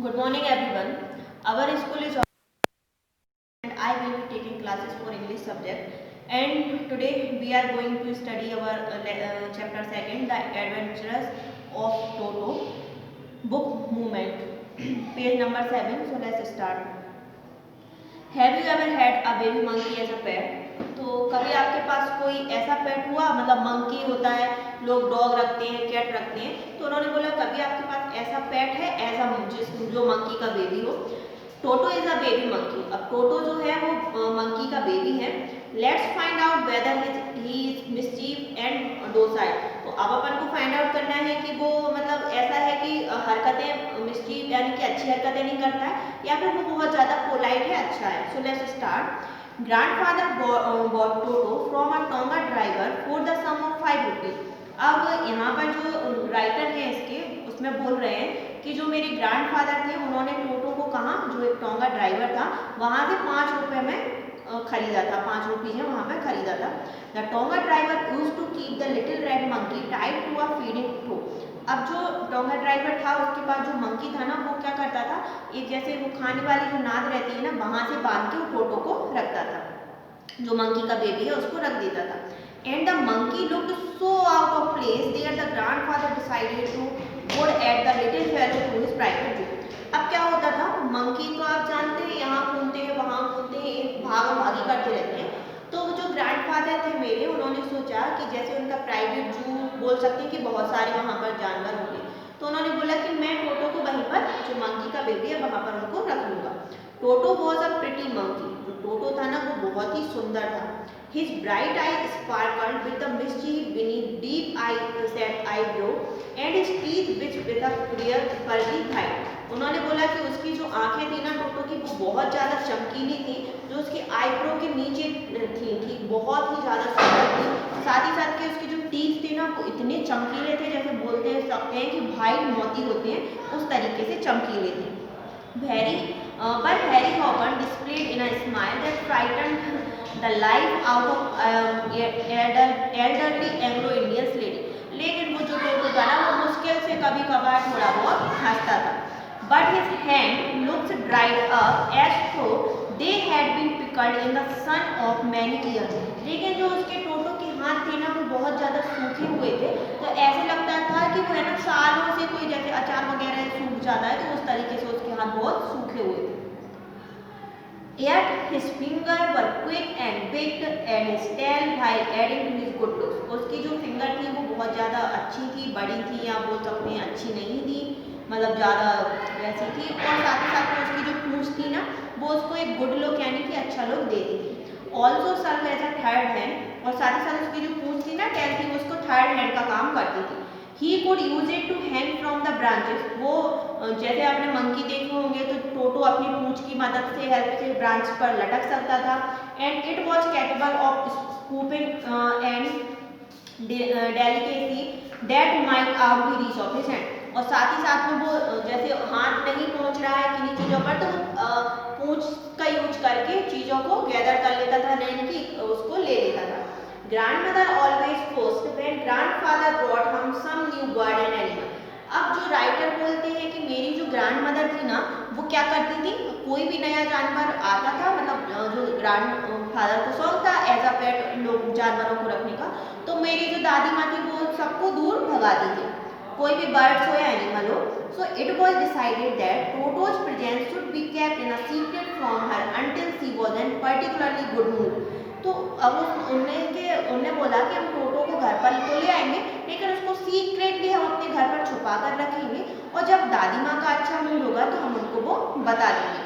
Good morning everyone. Our school is and I will be taking classes for English subject. And today we are going to study our chapter second, The Adventures of Toto, book movement, page number 7. So let's start. Have you ever had a baby monkey as a pet? तो कभी आपके पास कोई ऐसा पेट हुआ, मतलब monkey होता है, लोग डॉग रखते हैं, कैट रखते हैं, तो उन्होंने बोला कभी आपके पास ऐसा पेट है एज अ जो मंकी का बेबी हो। टोटो इज अ बेबी मंकी। अब टोटो जो है वो मंकी का बेबी है। Let's find out whether he is mischief and docile. तो अब अपन को फाइंड आउट करना है कि वो मतलब ऐसा है कि हरकतें मिस्चीफ यानी कि अच्छी हरकतें नहीं करता है, या फिर वो बहुत ज़्यादा पोलाइट है, अच्छा है। So let's start. Grandfather bought Toto from a Tonga driver for the sum of 5 rupees. अब यहाँ पर जो राइटर है इसके उसमें बोल रहे हैं कि जो मेरे ग्रैंडफादर थे उन्होंने टोटो को कहाँ, जो एक टोंगा ड्राइवर था वहाँ से 5 रुपये में खरीदा था, 5 रुपीज़ में वहाँ पर खरीदा था। The tonga driver used to keep the little red monkey tied to a feeding trough. अब जो टोंगा ड्राइवर था उसके पास जो मंकी था ना, वो क्या करता था, एक जैसे वो खाने वाली जो नाद रहती है ना, वहाँ से बांध के वो टोटो को रखता था, जो मंकी का बेबी है उसको रख देता था। And the monkey looked so out of place there the grandfather decided to would at the little fellow to his private zoo. अब क्या होता था, मंकी तो आप जानते हैं यहाँ घूमते हैं वहाँ घूमते हैं, भागा भागी करते रहते हैं। तो जो ग्रैंडफादर थे मेरे, उन्होंने सोचा कि जैसे उनका प्राइवेट जू बोल सकते हैं कि बहुत सारे वहाँ पर जानवर होंगे, तो उन्होंने बोला कि मैं टोटो को वहीं पर, जो मंकी का बेबी है वहाँ पर उनको रख लूँगा। Toto was a pretty monkey. जो टोटो था ना वो बहुत ही सुंदर था। His bright eyes sparkled with the mischief beneath deep set eyebrow and his teeth which with a clear pearly white. उन्होंने बोला कि उसकी जो आंखें थी ना टोटो की, वो बहुत ज़्यादा चमकीली थी, जो उसकी आईब्रो के नीचे थी बहुत ही ज़्यादा सुंदर थी। साथ ही साथ के उसके जो टीथ थे ना वो इतने चमकीले थे, जैसे बोलते सकते हैं कि वाइट मोती होते हैं, उस तरीके से चमकीले थे। But Harry Hopper displayed in a smile that frightened the life out of elderly Anglo-Indian lady. लेकिन वो जो टोटो था ना वो मुश्किल से कभी कभार थोड़ा बहुत हंसता था। But his hand looks dried up as though they had been pickled in the sun of many years. लेकिन जो उसके टोटो के हाथ थे ना वो बहुत ज़्यादा सूखे हुए थे, तो ऐसे लगता था कि वो है ना सालों से कोई जैसे अचार वगैरह सूख जाता है, तो उस तरीके से उसके हाथ बहुत सूखे हुए थे। Yet his fingers were quick and big and his tail while adding to his good looks. उसकी जो फिंगर थी वो बहुत ज़्यादा अच्छी थी, बड़ी थी, या बोल सकते हैं अच्छी नहीं थी, मतलब ज़्यादा वैसी थी, और साथ ही साथ में उसकी जो पूंछ थी ना वो उसको एक गुड लुक यानी कि अच्छा लुक देती थी। Also serve as a third hand, और साथ ही साथ उसकी जो पूंछ थी ना टेल थी, उसको थर्ड हैंड का काम करती थी। He could use it to hang from the branches. वो जैसे आपने मंकी देखे होंगे तो टोटो अपनी पूंछ की मदद से हेल्प से ब्रांच पर लटक सकता था। And it was capable of scooping and delicacy that might out be reach of his hand. और साथ ही साथ में वो जैसे हाथ नहीं पहुंच रहा है किन्हीं चीज़ों पर, तो पूंछ का यूज करके चीज़ों को गैदर कर लेता था, यानी कि उसको ले लेता था। Grandmother always first when grandfather brought home some new bird and animal. अब जो राइटर बोलते हैं कि मेरी जो ग्रैंडमदर थी ना वो क्या करती थी, कोई भी नया जानवर आता था, मतलब जो ग्रैंडफादर को शौक था एज अ पेट लोग जानवरों को रखने का, तो मेरी जो दादी माँ थी वो सबको दूर भगाती थी, कोई भी बर्ड्स हो या एनिमल हो। So it was decided that टोटोज presence should be kept in a secret from her until she was in particularly good mood. तो अब उनने बोला कि हम टोटो को घर पर तो ले आएंगे, लेकिन उसको सीक्रेटली हम अपने घर पर छुपा कर रखेंगे, और जब दादी माँ का अच्छा मूड होगा तो हम उनको वो बता देंगे।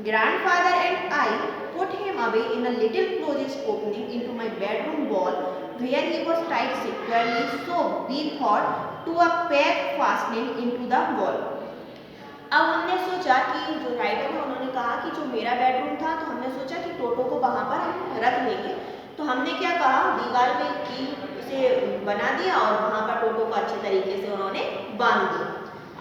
Grandfather and I put him away in a little closest opening into my bedroom wall where he was tied securely, so we thought, to a peg fastening into the wall. अब हमने सोचा कि जो राइटर है उन्होंने कहा कि जो मेरा बेडरूम था, तो हमने सोचा कि टोटो को वहाँ पर हम रख लेंगे। तो हमने क्या कहा, दीवार में कील से बना दिया और वहाँ पर टोटो को अच्छे तरीके से उन्होंने बांध दिया।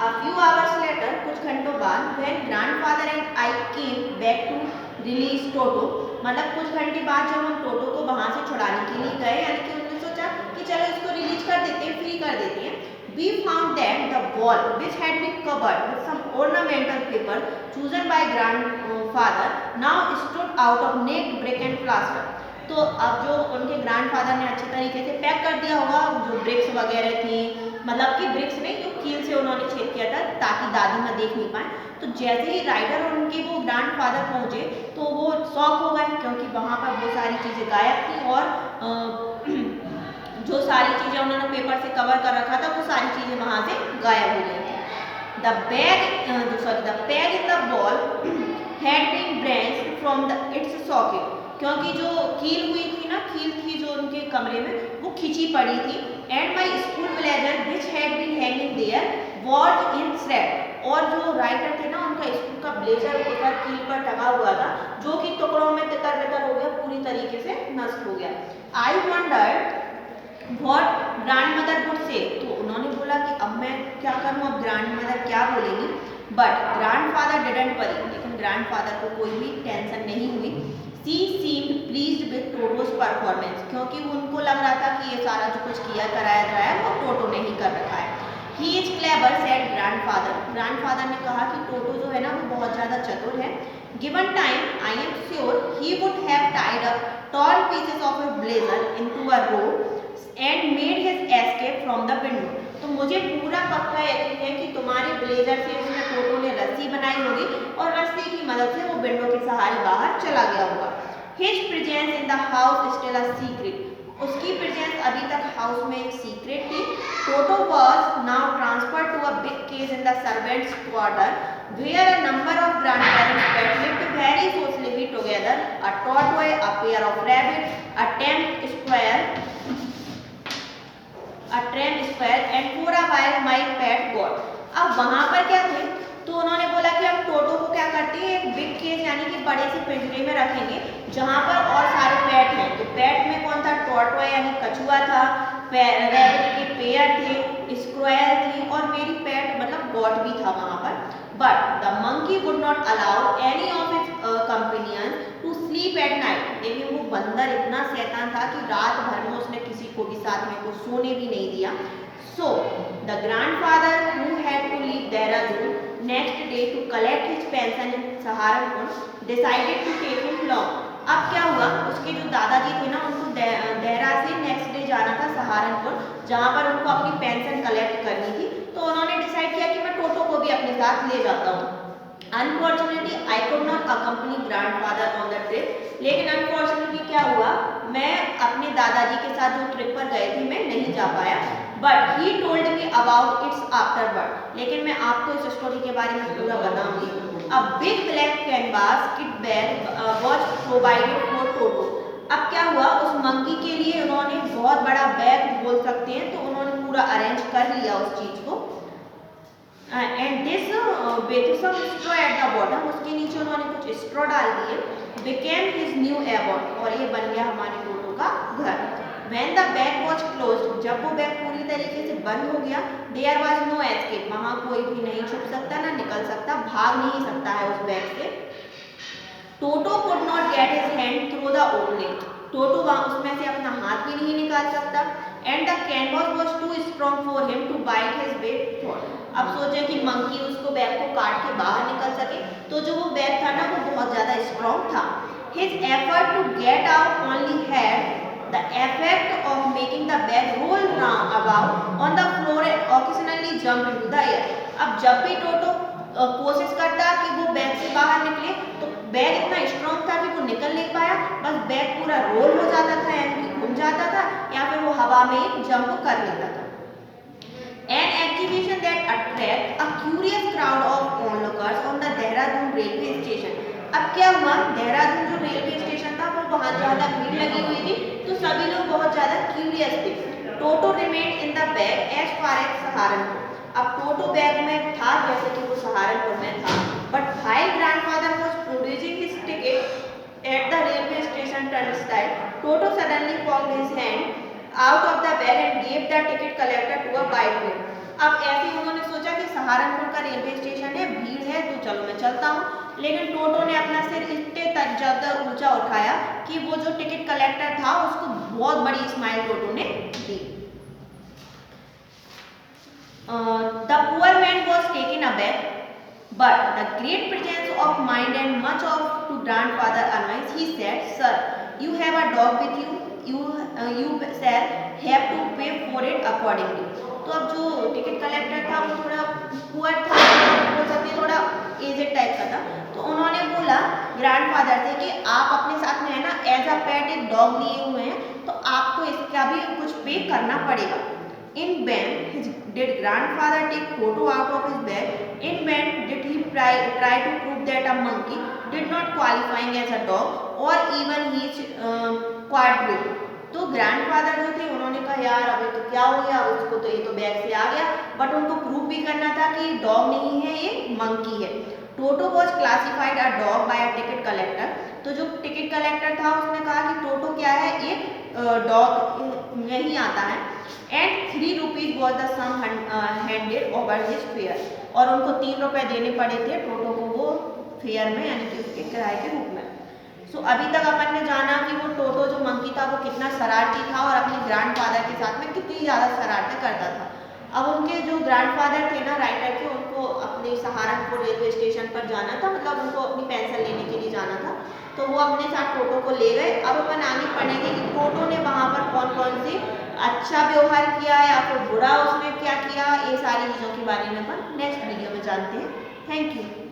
A few hours later, कुछ घंटों बाद, when grandfather and I came back to release Toto, मतलब कुछ घंटे बाद जब हम टोटो को वहाँ से छुड़ाने के लिए गए, यानी कि उन्होंने सोचा कि चलो इसको रिलीज कर देते हैं, फ्री कर देते हैं। We found that the ball which had been covered with some ornamental paper chosen by grandfather now stood out of naked brick and plaster. तो अब जो उनके ग्रैंडफादर ने अच्छे तरीके से पैक कर दिया होगा, जो ब्रिक्स वगैरह थी, मतलब कि ब्रिक्स नहीं, जो कील से उन्होंने छेद किया था ताकि दादी माँ देख नहीं पाए। तो जैसे ही राइडर और उनके वो ग्रैंडफादर पहुंचे तो वो शॉक हो गए, क्योंकि वहाँ पर वो सारी चीज़ें गायब थी और जो सारी चीज़ें उन्होंने पेपर से कवर कर रखा था वो सारी चीज़ें वहाँ से गायब हो गई थी। The peg in the ball had been branched from its socket, क्योंकि जो कील हुई थी ना, कील थी जो उनके कमरे में वो खिंची पड़ी थी। And my school blazer which had been hanging there was in shred, और जो राइटर थे ना उनका स्कूल का ब्लेजर ऊपर कील पर टंगा हुआ था, जो कि टुकड़ों में तितर बितर हो गया, पूरी तरीके से नष्ट हो गया। I wonder what grandmother would say, तो उन्होंने बोला कि अब मैं क्या करूं, अब ग्रैंडमदर क्या बोलेंगी। बट ग्रैंडफादर डिडंट वरी, लेकिन ग्रैंडफादर को कोई भी टेंशन नहीं हुई। She seemed pleased with Toto's performance, क्योंकि उनको लग रहा था कि ये सारा जो कुछ किया कराया जा रहा है वो टोटो ने ही कर रखा है। He is clever said grandfather, grandfather ने कहा कि टोटो जो है ना वो बहुत ज़्यादा चतुर है। Given time I am sure he would have tied up torn pieces of a blazer into a rope and made his escape from the window, तो मुझे पूरा पक्का यकीन है कि तुम्हारे ब्लेजर से उसने टोटो ने रस्सी बनाई होगी और रस्सी की मदद से वो विंडो के सहारे बाहर चला गया होगा। His presence in the house still a secret, उसकी प्रेजेंस अभी तक हाउस में एक सीक्रेट थी। टोटो was now transferred to a big cage in the servants' quarter where a number of grandparents pets lived very socially together, a tortoise, a pair of rabbits, a tame squirrel and for a while my pet got। अब वहाँ पर क्या थे, तो उन्होंने बोला कि अब टोटो को क्या करते हैं, एक बिग केज यानी कि बड़े से पिंजरे में रखेंगे जहाँ पर और सारे पेट हैं। तो पेट में कौन था, टॉर्टॉय यानी कछुआ था, रैबिट के पेयर थे, स्क्वायर थी और मेरी पेट मतलब गॉट भी था वहाँ पर। But the monkey would not allow any of his companion to sleep at night, लेकिन वो बंदर इतना शैतान था कि रात भर में उसने किसी को भी साथ में को सोने भी नहीं दिया। So the grandfather who had to leave Dehradun next day to collect his pension in Saharanpur decided to take him along। अब क्या हुआ, उसके जो दादाजी थे ना उनको देहरा से नेक्स्ट डे जाना था सहारनपुर, जहाँ पर उनको अपनी पेंशन कलेक्ट करनी थी। तो उन्होंने डिसाइड किया कि मैं टोटो को भी अपने साथ ले जाता हूँ। Unfortunately I could not accompany grandfather on the trip, लेकिन अनफॉर्चुनेटली क्या हुआ, मैं अपने दादाजी के साथ जो ट्रिप पर गए थे मैं नहीं जा पाया। But he told me about it's afterward, लेकिन मैं आपको इस स्टोरी के बारे में पूरा बताऊंगी। A big black canvas kit bag was provided for Toto. अब क्या हुआ, उस मंकी के लिए उन्होंने बहुत बड़ा बैग बोल सकते हैं, तो उन्होंने पूरा अरेंज कर लिया उस चीज़ को। And this with some straw at the bottom, उसके नीचे उन्होंने कुछ स्ट्रॉ डाल दिए। बिकेम हिज न्यू एबॉट, और ये बन गया हमारे टोटो का घर। When the bag was closed, जब वो बैग पूरी तरीके से बंद हो गया, there was no escape, वहाँ कोई भी नहीं छुप सकता ना निकल सकता, भाग नहीं सकता है उस बैग से। टोटो could not get his hand through the opening, टोटो वहाँ उसमें से अपना हाथ भी नहीं निकाल सकता। And the canvas was too strong for him to bite his way through। अब सोचे कि मंकी उसको बैग को काट के बाहर निकल सके, तो जो वो बैग था ना वो बहुत ज़्यादा स्ट्रॉन्ग था। His effort to get out only had the effect of making the bag roll round about on the floor and occasionally jump into the air। अब जब भी टोटो कोशिश करता कि वो बैग से बाहर निकले, तो बैग इतना स्ट्रॉन्ग था कि वो निकल नहीं पाया, बस बैग पूरा रोल हो जाता था यानी कि घूम जाता था, या फिर वो हवा में जंप कर लेता था। An exhibition that attract a curious crowd of onlookers on the Dehradun railway station। अब क्या हुआ, देहरादून जो रेलवे स्टेशन था वो बहुत ज़्यादा भीड़ लगी हुई थी, तो सभी लोग बहुत ज़्यादा क्यूरियस थे। Toto remained in the bag as far as Saharanpur. अब टोटो बैग में था जैसे कि वो सहारनपुर में था, but while grandfather was producing his ticket at the railway station turnstile, Toto suddenly poked his hand out of the bag and gave the ticket collector to a bite. अब ऐसे ही उन्होंने सोचा कि सहारनपुर का रेलवे स्टेशन है, भीड़ है, तो चलो मैं चलता हूँ, लेकिन टोटो ने अपना सिर इतने तक ज़्यादा ऊंचा उठाया कि वो जो टिकट कलेक्टर था उसको बहुत बड़ी स्माइल टोटो ने दी। The poor man was taken aback, but the great presence of mind and much of to grandfather annoyance, he said, "Sir, you have a dog with you. You shall have to pay for it accordingly." तो अब जो ticket collector था वो थोड़ा poor था, बोल सकते हैं थोड़ा एजेड टाइप का था, तो उन्होंने बोला ग्रैंडफादर से कि आप अपने साथ में है ना एज अ पेट एक डॉग लिए हुए हैं, तो आपको इसका भी कुछ पे करना पड़ेगा। In vain did grandfather take photo out of his bag. In vain did he try to prove that a monkey did not qualifying as a dog or even his quadruped. तो ग्रैंडफादर जो थे उन्होंने कहा यार अभी तो क्या हो गया, उसको तो ये तो बैग से आ गया, बट उनको प्रूव भी करना था कि डॉग नहीं है ये मंकी है। Toto was classified a dog bye a ticket collector. तो जो टिकट कलेक्टर था उसने कहा कि टोटो क्या है, एक डॉग यही आता है। And 3 rupees was the sum handed over his fare, और उनको 3 रुपए देने पड़े थे टोटो को वो फेयर में, यानी कि उसके किराए के रूप में। सो अभी तक अपन ने जाना कि वो टोटो जो मंकी था वो कितना शरारती था और अपने ग्रैंडफादर के साथ में कितनी ज़्यादा शरारतें करता था। अब उनके जो ग्रैंडफादर थे ना राइटर के, उनको अपने सहारनपुर रेलवे स्टेशन पर जाना था, मतलब उनको अपनी पेंशन लेने के लिए जाना था, तो वो अपने साथ टोटो को ले गए। अब अपन आगे पढ़ेंगे कि टोटो ने वहाँ पर कौन कौन से अच्छा व्यवहार किया या फिर बुरा उसने क्या किया, ये सारी चीज़ों के बारे में अपन नेक्स्ट वीडियो में जानते हैं। Thank you.